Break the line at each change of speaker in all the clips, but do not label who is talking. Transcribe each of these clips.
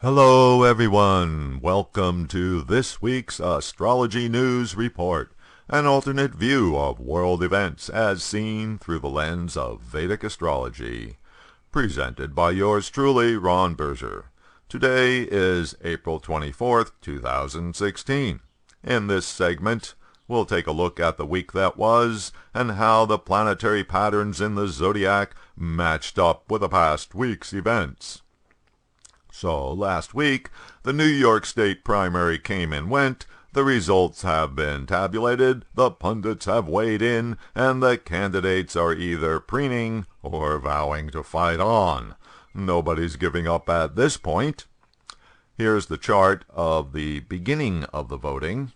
Hello everyone, welcome to this week's Astrology News Report, an alternate view of world events as seen through the lens of Vedic Astrology, presented by yours truly, Ron Berger. Today is April 24th, 2016. In this segment, we'll take a look at the week that was and how the planetary patterns in the zodiac matched up with the past week's events. So, last week, the New York State primary came and went, the results have been tabulated, the pundits have weighed in, and the candidates are either preening or vowing to fight on. Nobody's giving up at this point. Here's the chart of the beginning of the voting.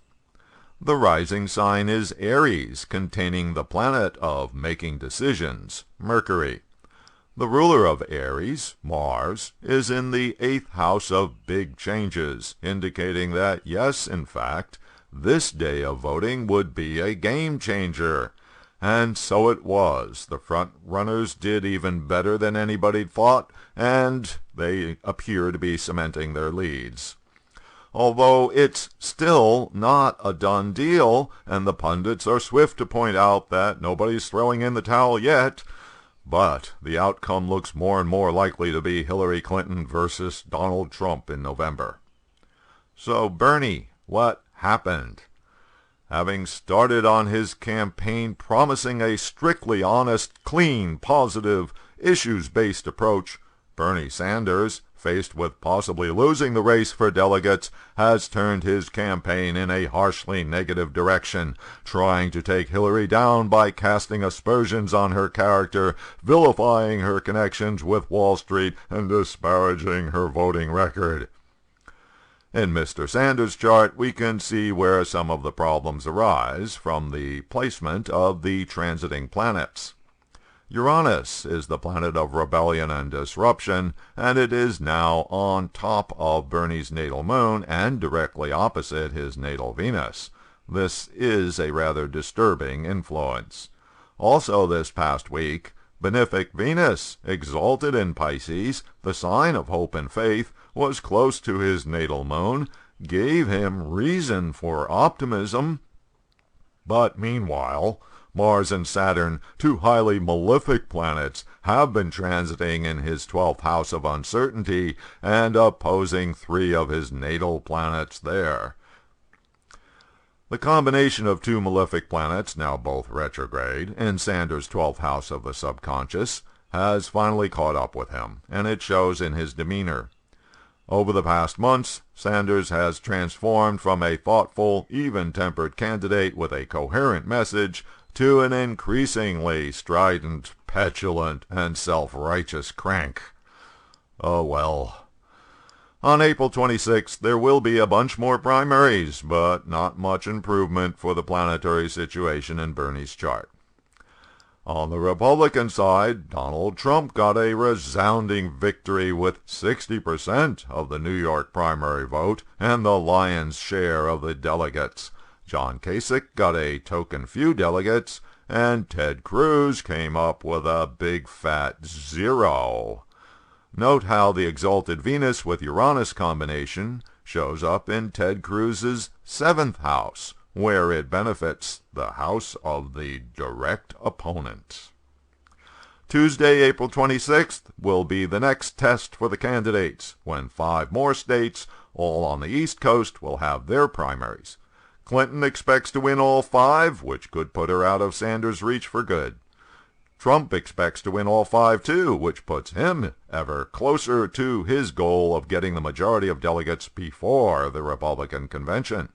The rising sign is Aries, containing the planet of making decisions, Mercury. The ruler of Aries, Mars, is in the 8th house of big changes, indicating that, yes, in fact, this day of voting would be a game changer. And so it was. The front runners did even better than anybody thought, and they appear to be cementing their leads. Although it's still not a done deal, and the pundits are swift to point out that nobody's throwing in the towel yet, but the outcome looks more and more likely to be Hillary Clinton versus Donald Trump in November. So, Bernie, what happened? Having started on his campaign promising a strictly honest, clean, positive, issues-based approach, Bernie Sanders, faced with possibly losing the race for delegates, has turned his campaign in a harshly negative direction, trying to take Hillary down by casting aspersions on her character, vilifying her connections with Wall Street, and disparaging her voting record. In Mr. Sanders' chart, we can see where some of the problems arise from the placement of the transiting planets. Uranus is the planet of rebellion and disruption, and it is now on top of Bernie's natal moon and directly opposite his natal Venus. This is a rather disturbing influence. Also this past week, benefic Venus, exalted in Pisces, the sign of hope and faith, was close to his natal moon, gave him reason for optimism. But meanwhile, Mars and Saturn, two highly malefic planets, have been transiting in his 12th house of uncertainty and opposing 3 of his natal planets there. The combination of 2 malefic planets, now both retrograde, in Sanders' 12th house of the subconscious, has finally caught up with him, and it shows in his demeanor. Over the past months, Sanders has transformed from a thoughtful, even-tempered candidate with a coherent message to an increasingly strident, petulant, and self-righteous crank. Oh well. On April 26th, there will be a bunch more primaries, but not much improvement for the planetary situation in Bernie's chart. On the Republican side, Donald Trump got a resounding victory with 60% of the New York primary vote and the lion's share of the delegates. John Kasich got a token few delegates, and Ted Cruz came up with a big fat 0. Note how the exalted Venus with Uranus combination shows up in Ted Cruz's 7th house, where it benefits the house of the direct opponent. Tuesday, April 26th, will be the next test for the candidates, when 5 more states, all on the East Coast, will have their primaries. Clinton expects to win all 5, which could put her out of Sanders' reach for good. Trump expects to win all 5 too, which puts him ever closer to his goal of getting the majority of delegates before the Republican convention.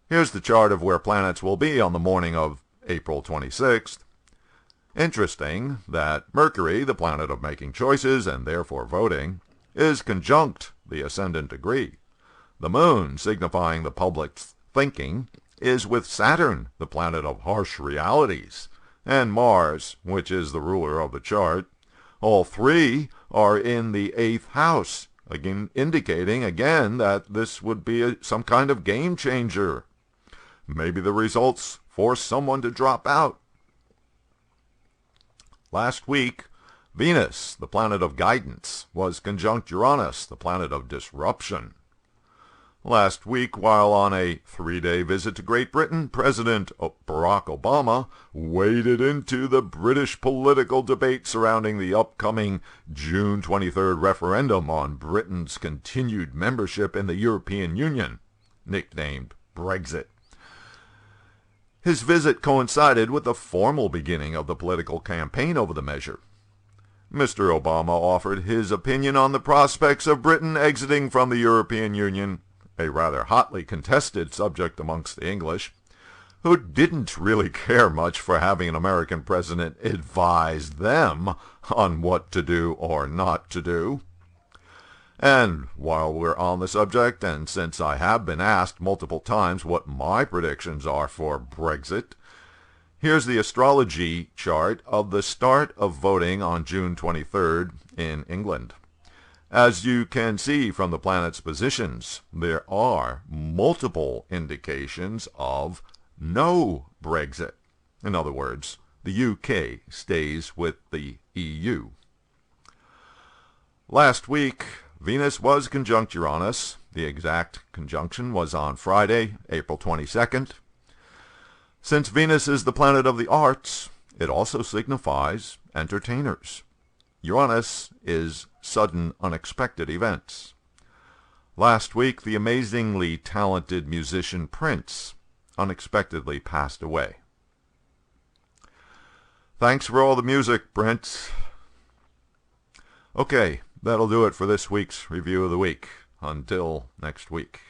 Here's the chart of where planets will be on the morning of April 26th. Interesting that Mercury, the planet of making choices and therefore voting, is conjunct the ascendant degree. The moon, signifying the public's thinking, is with Saturn, the planet of harsh realities, and Mars, which is the ruler of the chart. All 3 are in the 8th house, again indicating again that this would be some kind of game changer. Maybe the results force someone to drop out. Last week, Venus, the planet of guidance, was conjunct Uranus, the planet of disruption. Last week, while on a 3-day visit to Great Britain, President Barack Obama waded into the British political debate surrounding the upcoming June 23rd referendum on Britain's continued membership in the European Union, nicknamed Brexit. His visit coincided with the formal beginning of the political campaign over the measure. Mr. Obama offered his opinion on the prospects of Britain exiting from the European Union, a rather hotly contested subject amongst the English, who didn't really care much for having an American president advise them on what to do or not to do. And while we're on the subject, and since I have been asked multiple times what my predictions are for Brexit, here's the astrology chart of the start of voting on June 23rd in England. As you can see from the planets' positions, there are multiple indications of no Brexit. In other words, the UK stays with the EU. Last week, Venus was conjunct Uranus. The exact conjunction was on Friday, April 22nd. Since Venus is the planet of the arts, it also signifies entertainers. Uranus is sudden, unexpected events. Last week, the amazingly talented musician Prince unexpectedly passed away. Thanks for all the music, Prince. Okay, that'll do it for this week's Review of the Week. Until next week.